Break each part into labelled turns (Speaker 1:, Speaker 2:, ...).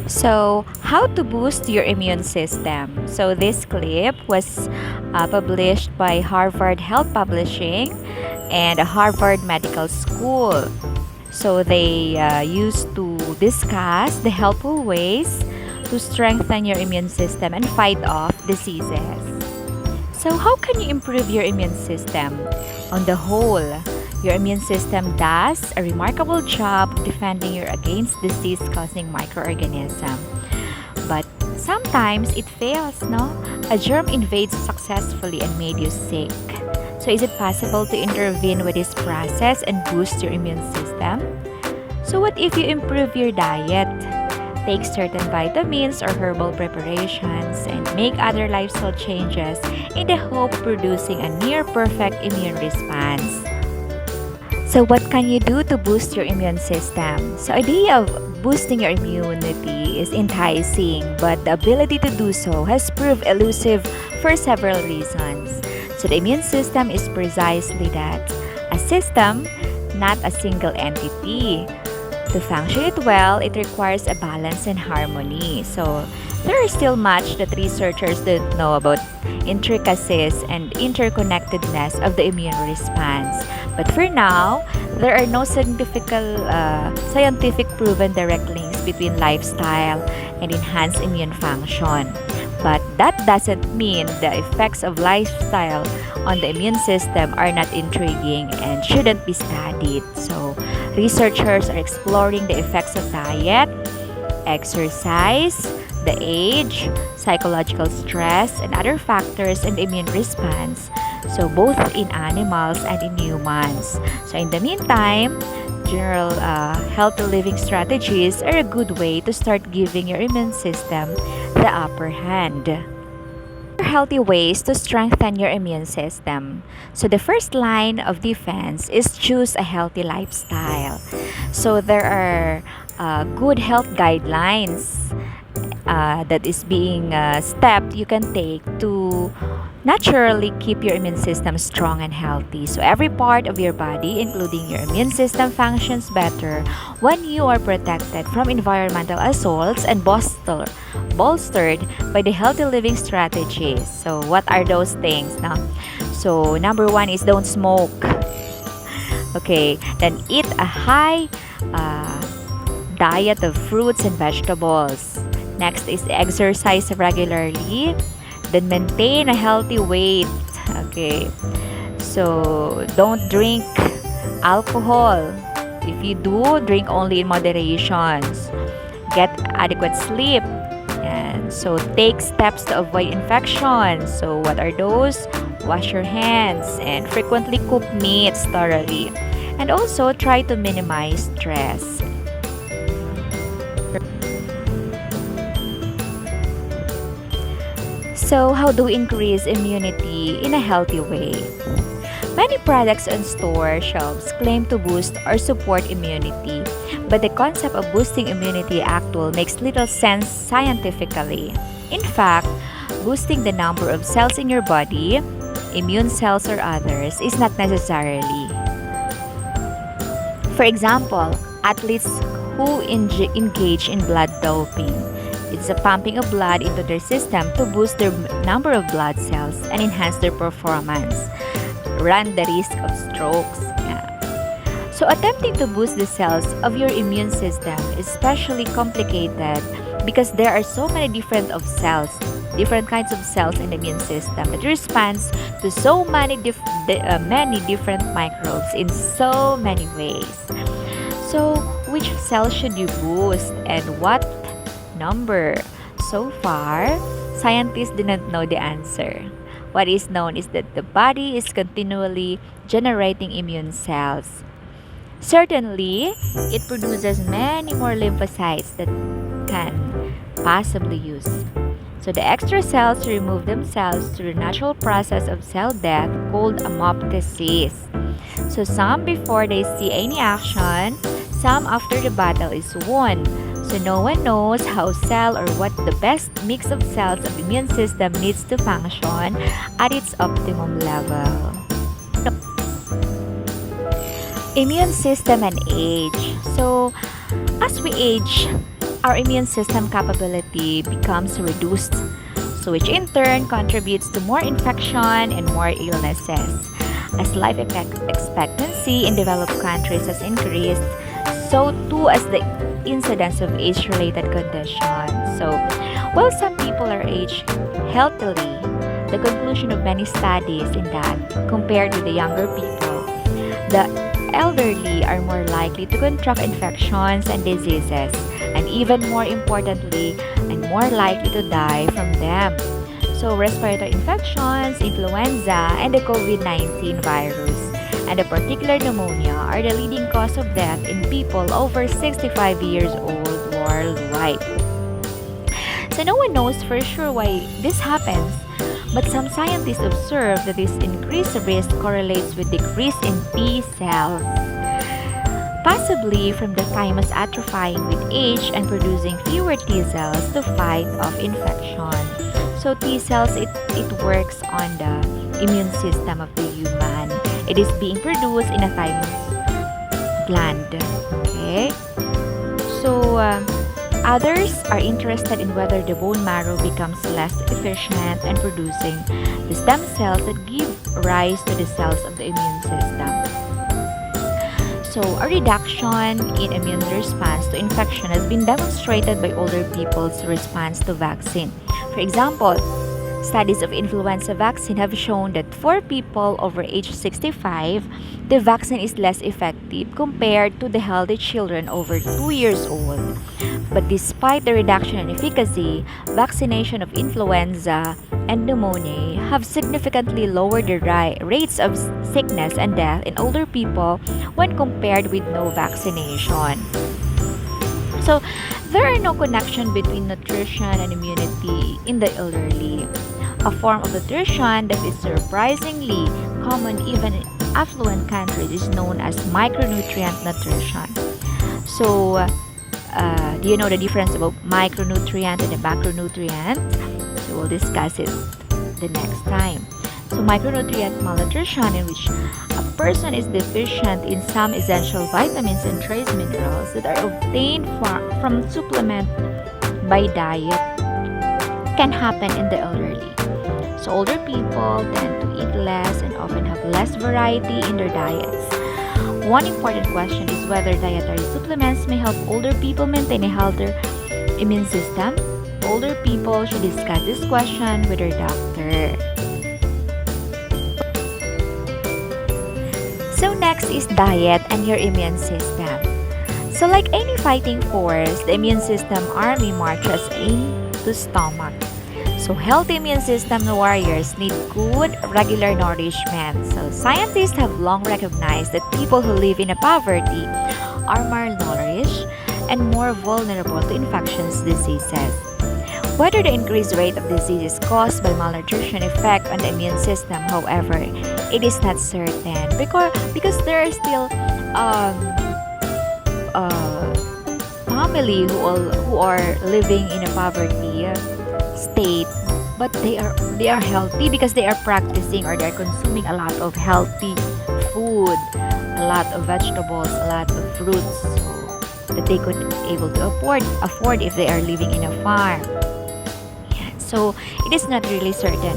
Speaker 1: So, how to boost your immune system? So, this clip was published by Harvard Health Publishing and Harvard Medical School. So, they used to discuss the helpful ways to strengthen your immune system and fight off diseases. So, how can you improve your immune system? On the whole, your immune system does a remarkable job defending you against disease-causing microorganisms. But sometimes it fails, no? A germ invades successfully and made you sick. So is it possible to intervene with this process and boost your immune system? So what if you improve your diet? Take certain vitamins or herbal preparations and make other lifestyle changes in the hope of producing a near-perfect immune response. So what can you do to boost your immune system? So idea of boosting your immunity is enticing, but the ability to do so has proved elusive for several reasons. So the immune system is precisely that, a system, not a single entity. To function it well, it requires a balance and harmony. So there is still much that researchers don't know about intricacies and interconnectedness of the immune response. But for now, there are no scientific proven direct links between lifestyle and enhanced immune function. But that doesn't mean the effects of lifestyle on the immune system are not intriguing and shouldn't be studied. So, researchers are exploring the effects of diet, exercise, the age, psychological stress, and other factors in the immune response. So, both in animals and in humans. So, in the meantime, general healthy living strategies are a good way to start giving your immune system the upper hand. Healthy ways to strengthen your immune system. So the first line of defense is choose a healthy lifestyle. So there are good health guidelines that is being stepped you can take to naturally keep your immune system strong and healthy. So every part of your body, including your immune system, functions better when you are protected from environmental assaults and bolstered by the healthy living strategies. So what are those things now? So number one is don't smoke. Okay, then eat a high diet of fruits and vegetables. Next is exercise regularly. Then maintain a healthy weight. Okay. So don't drink alcohol. If you do, drink only in moderation. Get adequate sleep. And so take steps to avoid infections. So what are those? Wash your hands and frequently cook meats thoroughly. And also try to minimize stress. So, how do we increase immunity in a healthy way? Many products on store shelves claim to boost or support immunity, but the concept of boosting immunity actually makes little sense scientifically. In fact, boosting the number of cells in your body, immune cells or others, is not necessarily. For example, athletes who engage in blood doping. It's a pumping of blood into their system to boost their number of blood cells and enhance their performance. Run the risk of strokes. Yeah. So attempting to boost the cells of your immune system is especially complicated because there are so many different kinds of cells in the immune system that responds to so many different microbes in so many ways. So which cell should you boost and what number? So far, scientists do not know the answer. What is known is that the body is continually generating immune cells. Certainly, it produces many more lymphocytes that can possibly use. So the extra cells remove themselves through the natural process of cell death called apoptosis. So some before they see any action, some after the battle is won. So no one knows how cell or what the best mix of cells of immune system needs to function at its optimum level. Immune system and age. So, as we age, our immune system capability becomes reduced, so which in turn contributes to more infection and more illnesses. As life expectancy in developed countries has increased, so too as the incidence of age-related conditions. So, while some people are aged healthily, the conclusion of many studies in that compared with the younger people, the elderly are more likely to contract infections and diseases, and even more importantly, and more likely to die from them. So, respiratory infections, influenza, and the COVID-19 virus, and the particular pneumonia are the leading cause of death in people over 65 years old worldwide. So, no one knows for sure why this happens, but some scientists observe that this increased risk correlates with decrease in T cells, possibly from the thymus atrophying with age and producing fewer T cells to fight off infection. So T cells, it works on the immune system of the human. It is being produced in a thymus gland. Okay? So, others are interested in whether the bone marrow becomes less efficient in producing the stem cells that give rise to the cells of the immune system. So, a reduction in immune response to infection has been demonstrated by older people's response to vaccine. For example, studies of influenza vaccine have shown that for people over age 65, the vaccine is less effective compared to the healthy children over 2 years old. But despite the reduction in efficacy, vaccination of influenza and pneumonia have significantly lowered the rates of sickness and death in older people when compared with no vaccination. So, there are no connection between nutrition and immunity in the elderly. A form of nutrition that is surprisingly common even in affluent countries is known as micronutrient nutrition. So, do you know the difference about micronutrient and the macronutrient? So we'll discuss it the next time. So micronutrient malnutrition, in which a person is deficient in some essential vitamins and trace minerals that are obtained from supplement by diet, can happen in the elderly. So older people tend to eat less and often have less variety in their diets. One important question is whether dietary supplements may help older people maintain a healthier immune system. Older people should discuss this question with their doctor. So next is diet and your immune system. So like any fighting force, the immune system army marches into stomach. So healthy immune system warriors need good regular nourishment. So scientists have long recognized that people who live in poverty are malnourished and more vulnerable to infectious diseases. Whether the increased rate of disease is caused by malnutrition effect on the immune system, however, it is not certain because there are still family who are living in a poverty state, but they are healthy because they are practicing or they are consuming a lot of healthy food, a lot of vegetables, a lot of fruits, so that they could able to afford if they are living in a farm. So it is not really certain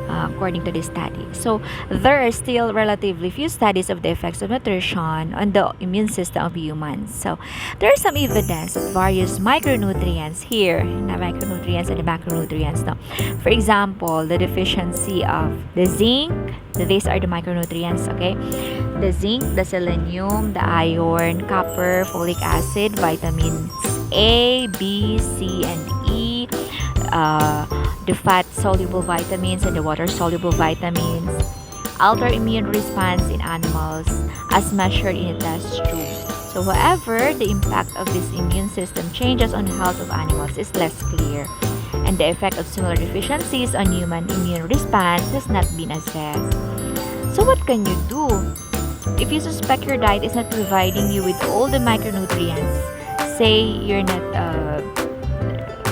Speaker 1: according to this study. So there are still relatively few studies of the effects of nutrition on the immune system of humans. So there is some evidence that various micronutrients here, the micronutrients and the macronutrients. No? For example, the deficiency of the zinc, these are the micronutrients, okay? The zinc, the selenium, the iron, copper, folic acid, vitamins A, B, C, and E, the fat-soluble vitamins and the water-soluble vitamins, alter immune response in animals as measured in a test tube. So, however, the impact of this immune system changes on the health of animals is less clear, and the effect of similar deficiencies on human immune response has not been assessed. So, what can you do? If you suspect your diet is not providing you with all the micronutrients, say you're not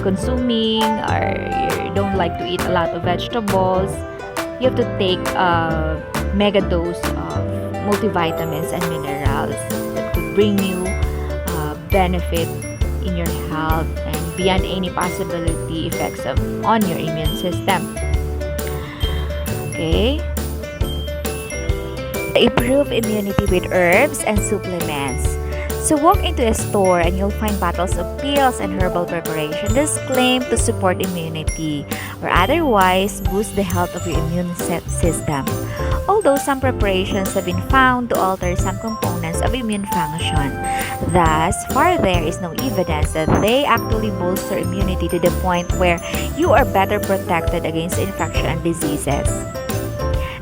Speaker 1: consuming or you don't like to eat a lot of vegetables, you have to take a mega dose of multivitamins and minerals that could bring you benefit in your health and beyond any possibility effects on your immune system. Okay? Improve immunity with herbs and supplements. So walk into a store and you'll find bottles of pills and herbal preparation that claim to support immunity or otherwise boost the health of your immune system. Although some preparations have been found to alter some components of immune function, thus far there is no evidence that they actually bolster immunity to the point where you are better protected against infection and diseases.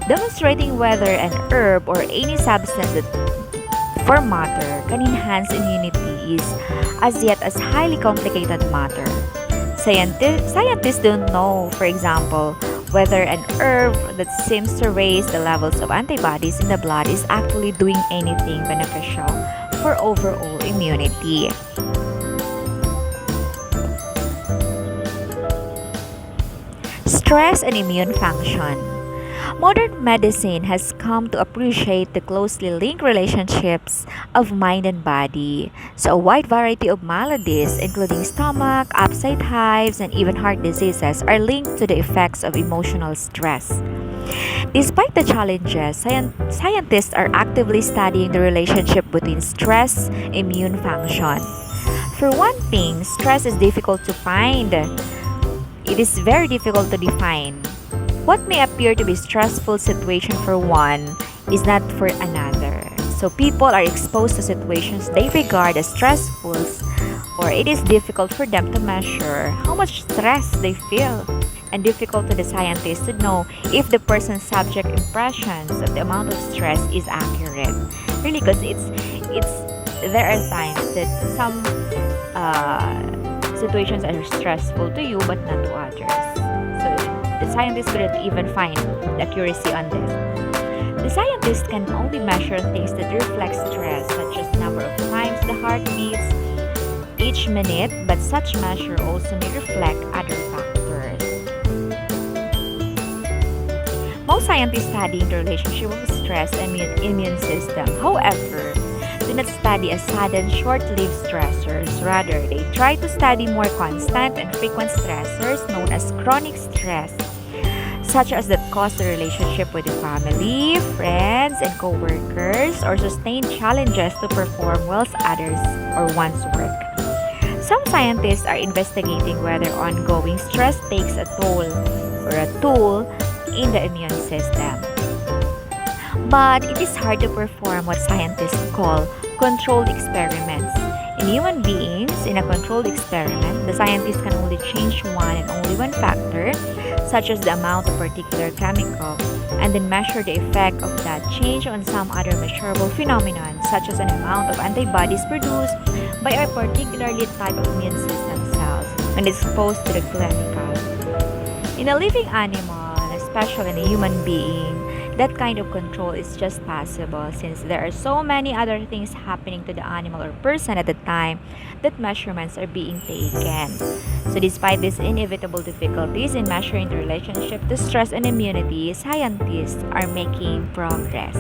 Speaker 1: Demonstrating whether an herb or any substance that for matter can enhance immunity is as yet as highly complicated matter. Scientists don't know, for example, whether an herb that seems to raise the levels of antibodies in the blood is actually doing anything beneficial for overall immunity. Stress and immune function. Modern medicine has come to appreciate the closely linked relationships of mind and body. So a wide variety of maladies, including stomach, upset hives, and even heart diseases, are linked to the effects of emotional stress. Despite the challenges, scientists are actively studying the relationship between stress and immune function. For one thing, stress is difficult to find. It is very difficult to define. What may appear to be a stressful situation for one is not for another. So people are exposed to situations they regard as stressful, or it is difficult for them to measure how much stress they feel, and difficult to the scientists to know if the person's subject impressions of the amount of stress is accurate. Really, because there are times that some situations are stressful to you but not to others. The scientists couldn't even find the accuracy on this. The scientists can only measure things that reflect stress, such as number of times the heart beats each minute, but such measure also may reflect other factors. Most scientists studying the relationship of stress and immune system, however, do not study a sudden, short-lived stressors. Rather, they try to study more constant and frequent stressors known as chronic stress, such as that cause the relationship with the family, friends, and co-workers, or sustained challenges to perform well others or one's work. Some scientists are investigating whether ongoing stress takes a toll in the immune system. But it is hard to perform what scientists call controlled experiments. In human beings, in a controlled experiment, the scientists can only change one and only one factor, such as the amount of particular chemical, and then measure the effect of that change on some other measurable phenomenon, such as an amount of antibodies produced by a particularly type of immune system cells when exposed to the chemical. In a living animal, and especially in a human being, that kind of control is just possible since there are so many other things happening to the animal or person at the time that measurements are being taken. So despite these inevitable difficulties in measuring the relationship to stress and immunity, scientists are making progress.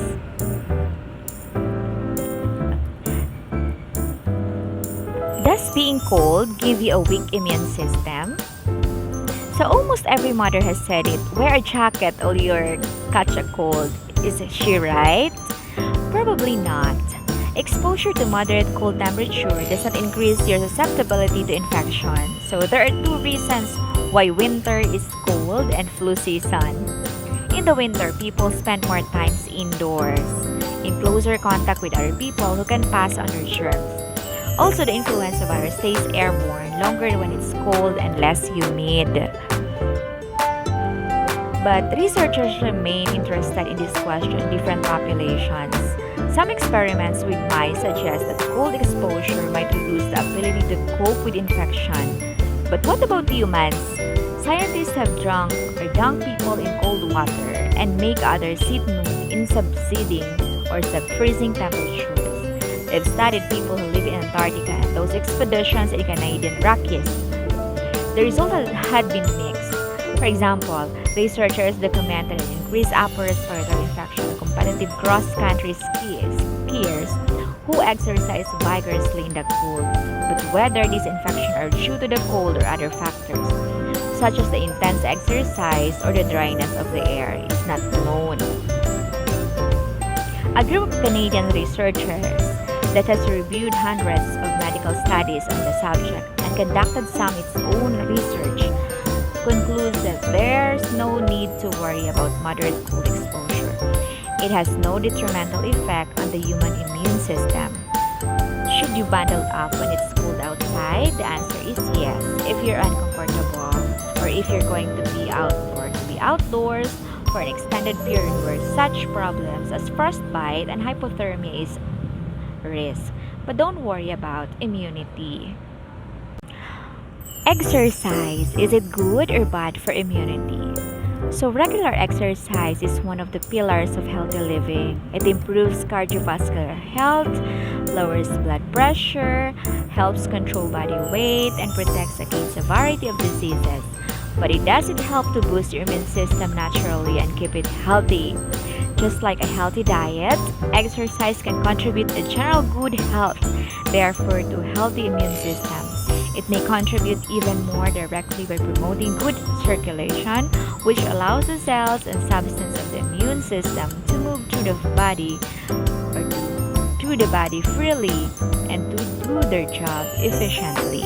Speaker 1: Does being cold give you a weak immune system? So almost every mother has said it, wear a jacket or you'll catch a cold. Is she right? Probably not. Exposure to moderate cold temperature does not increase your susceptibility to infection. So there are two reasons why winter is cold and flu season. In the winter, people spend more times indoors, in closer contact with other people who can pass on their germs. Also, the influenza virus stays airborne longer when it's cold and less humid. But researchers remain interested in this question in different populations. Some experiments with mice suggest that cold exposure might reduce the ability to cope with infection. But what about humans? Scientists have dunked people in cold water and make others sit nude in sub-freezing or sub-freezing temperatures. They've studied people who live in Antarctica and those expeditions in Canadian Rockies. The results had been mixed. For example, researchers documented an increased upper respiratory infection in competitive cross-country skiers who exercise vigorously in the cold. But whether these infections are due to the cold or other factors, such as the intense exercise or the dryness of the air, is not known. A group of Canadian researchers that has reviewed hundreds of medical studies on the subject and conducted some its own research concludes that there's no need to worry about moderate cold exposure. It has no detrimental effect on the human immune system. Should you bundle up when it's cold outside? The answer is yes. If you're uncomfortable or if you're going to be outdoors for an extended period where such problems as frostbite and hypothermia is risk. But don't worry about immunity. Exercise, is it good or bad for immunity? So, regular exercise is one of the pillars of healthy living. It improves cardiovascular health, lowers blood pressure, helps control body weight, and protects against a variety of diseases. But it doesn't help to boost your immune system naturally and keep it healthy. Just like a healthy diet, exercise can contribute to general good health, therefore to healthy immune system. It may contribute even more directly by promoting good circulation, which allows the cells and substance of the immune system to move through the body freely and to do their job efficiently.